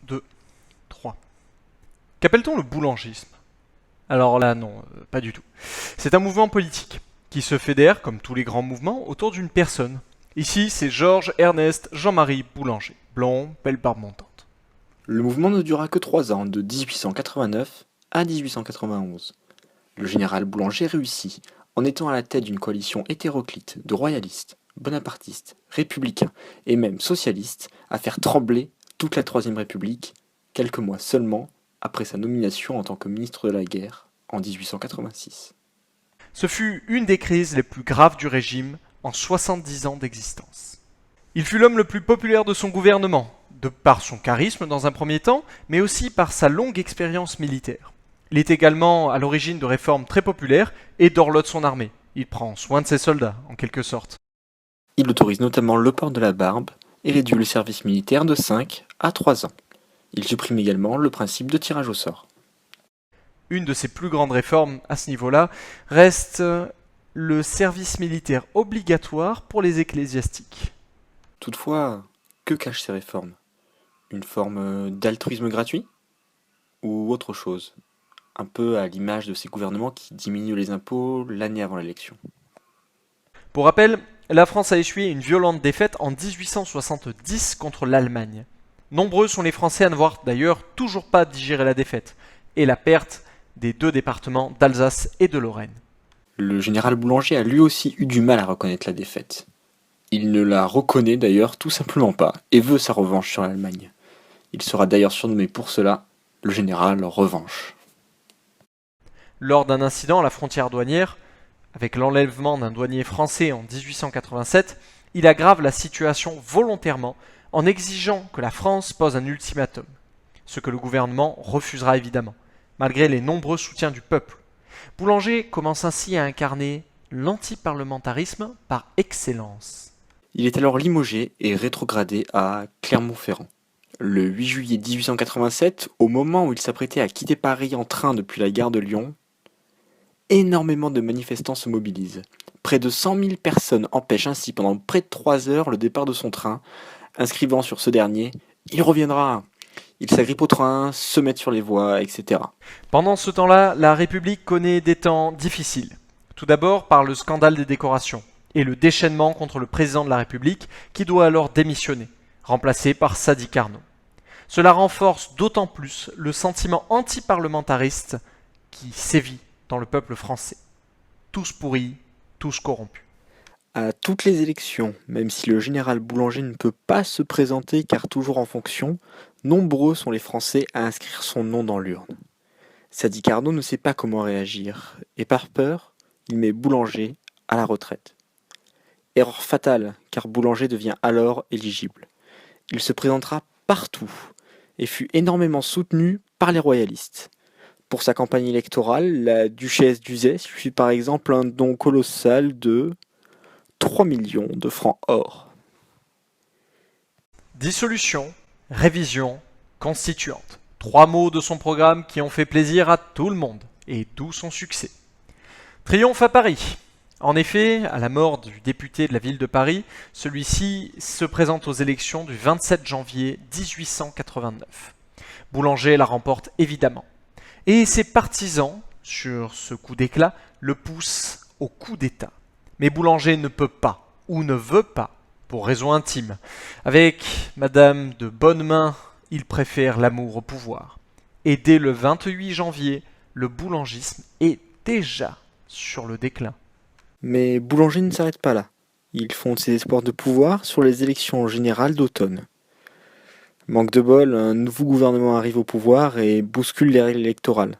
2, 3. Qu'appelle-t-on le boulangisme? Alors là, non, pas du tout. C'est un mouvement politique qui se fédère, comme tous les grands mouvements, autour d'une personne. Ici, c'est Georges Ernest Jean-Marie Boulanger, blond, belle barbe montante. Le mouvement ne dura que 3 ans, de 1889 à 1891. Le général Boulanger réussit, en étant à la tête d'une coalition hétéroclite de royalistes, bonapartistes, républicains et même socialistes, à faire trembler toute la Troisième République, quelques mois seulement après sa nomination en tant que ministre de la Guerre en 1886. Ce fut une des crises les plus graves du régime en 70 ans d'existence. Il fut l'homme le plus populaire de son gouvernement, de par son charisme dans un premier temps, mais aussi par sa longue expérience militaire. Il est également à l'origine de réformes très populaires et d'orlote son armée. Il prend soin de ses soldats, en quelque sorte. Il autorise notamment le port de la barbe et réduit le service militaire de 5 à 3 ans. Il supprime également le principe de tirage au sort. Une de ses plus grandes réformes à ce niveau-là reste le service militaire obligatoire pour les ecclésiastiques. Toutefois, que cachent ces réformes? Une forme d'altruisme gratuit? Ou autre chose? Un peu à l'image de ces gouvernements qui diminuent les impôts l'année avant l'élection. Pour rappel, la France a essuyé une violente défaite en 1870 contre l'Allemagne. Nombreux sont les Français à n'avoir d'ailleurs toujours pas digéré la défaite et la perte des deux départements d'Alsace et de Lorraine. Le général Boulanger a lui aussi eu du mal à reconnaître la défaite. Il ne la reconnaît d'ailleurs tout simplement pas et veut sa revanche sur l'Allemagne. Il sera d'ailleurs surnommé pour cela le général Revanche. Lors d'un incident à la frontière douanière, avec l'enlèvement d'un douanier français en 1887, il aggrave la situation volontairement en exigeant que la France pose un ultimatum, ce que le gouvernement refusera évidemment, malgré les nombreux soutiens du peuple. Boulanger commence ainsi à incarner l'antiparlementarisme par excellence. Il est alors limogé et rétrogradé à Clermont-Ferrand. Le 8 juillet 1887, au moment où il s'apprêtait à quitter Paris en train depuis la gare de Lyon, énormément de manifestants se mobilisent. Près de 100 000 personnes empêchent ainsi pendant près de 3 heures le départ de son train, inscrivant sur ce dernier « Il reviendra ». Ils s'agrippent au train, se mettent sur les voies, etc. Pendant ce temps-là, la République connaît des temps difficiles. Tout d'abord par le scandale des décorations et le déchaînement contre le président de la République qui doit alors démissionner, remplacé par Sadi Carnot. Cela renforce d'autant plus le sentiment antiparlementariste qui sévit dans le peuple français. Tous pourris, tous corrompus. À toutes les élections, même si le général Boulanger ne peut pas se présenter car toujours en fonction, nombreux sont les Français à inscrire son nom dans l'urne. Sadi Carnot ne sait pas comment réagir, et par peur, il met Boulanger à la retraite. Erreur fatale, car Boulanger devient alors éligible. Il se présentera partout, et fut énormément soutenu par les royalistes. Pour sa campagne électorale, la duchesse d'Uzès suit par exemple un don colossal de 3 millions de francs or. Dissolution, révision, constituante. Trois mots de son programme qui ont fait plaisir à tout le monde, et d'où son succès. Triomphe à Paris. En effet, à la mort du député de la ville de Paris, celui-ci se présente aux élections du 27 janvier 1889. Boulanger la remporte évidemment. Et ses partisans, sur ce coup d'éclat, le poussent au coup d'État. Mais Boulanger ne peut pas, ou ne veut pas, pour raison intime. Avec Madame de Bonnemain, il préfère l'amour au pouvoir. Et dès le 28 janvier, le boulangisme est déjà sur le déclin. Mais Boulanger ne s'arrête pas là. Il fonde ses espoirs de pouvoir sur les élections générales d'automne. Manque de bol, un nouveau gouvernement arrive au pouvoir et bouscule les règles électorales,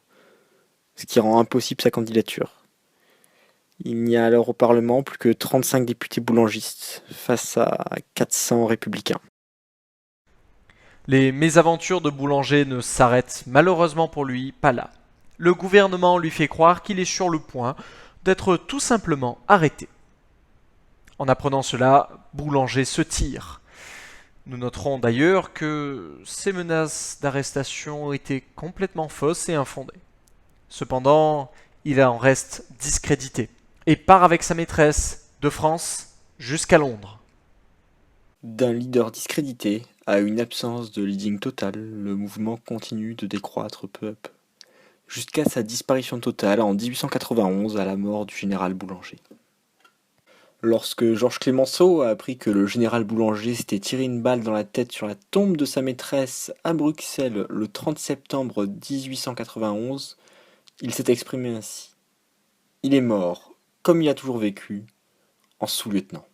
ce qui rend impossible sa candidature. Il n'y a alors au Parlement plus que 35 députés boulangistes face à 400 républicains. Les mésaventures de Boulanger ne s'arrêtent malheureusement pour lui pas là. Le gouvernement lui fait croire qu'il est sur le point d'être tout simplement arrêté. En apprenant cela, Boulanger se tire. Nous noterons d'ailleurs que ces menaces d'arrestation étaient complètement fausses et infondées. Cependant, il en reste discrédité et part avec sa maîtresse de France jusqu'à Londres. D'un leader discrédité À une absence de leading total, le mouvement continue de décroître peu à peu, jusqu'à sa disparition totale en 1891 à la mort du général Boulanger. Lorsque Georges Clemenceau a appris que le général Boulanger s'était tiré une balle dans la tête sur la tombe de sa maîtresse à Bruxelles le 30 septembre 1891, il s'est exprimé ainsi. Il est mort, comme il a toujours vécu, en sous-lieutenant.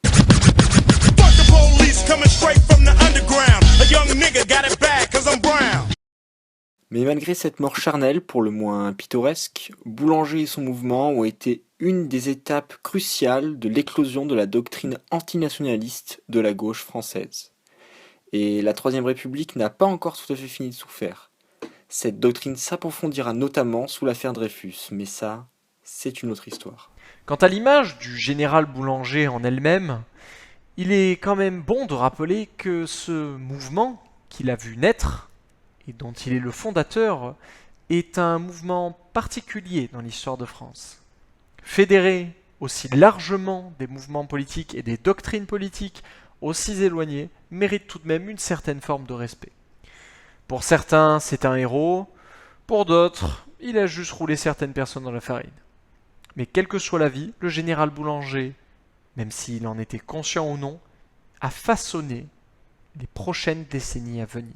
Mais malgré cette mort charnelle, pour le moins pittoresque, Boulanger et son mouvement ont été une des étapes cruciales de l'éclosion de la doctrine antinationaliste de la gauche française. Et la Troisième République n'a pas encore tout à fait fini de souffrir. Cette doctrine s'approfondira notamment sous l'affaire Dreyfus, mais ça, c'est une autre histoire. Quant à l'image du général Boulanger en elle-même, il est quand même bon de rappeler que ce mouvement qu'il a vu naître, et dont il est le fondateur, est un mouvement particulier dans l'histoire de France. Fédérer aussi largement des mouvements politiques et des doctrines politiques aussi éloignées mérite tout de même une certaine forme de respect. Pour certains, c'est un héros, pour d'autres, il a juste roulé certaines personnes dans la farine. Mais quelle que soit la vie, le général Boulanger, même s'il en était conscient ou non, a façonné les prochaines décennies à venir.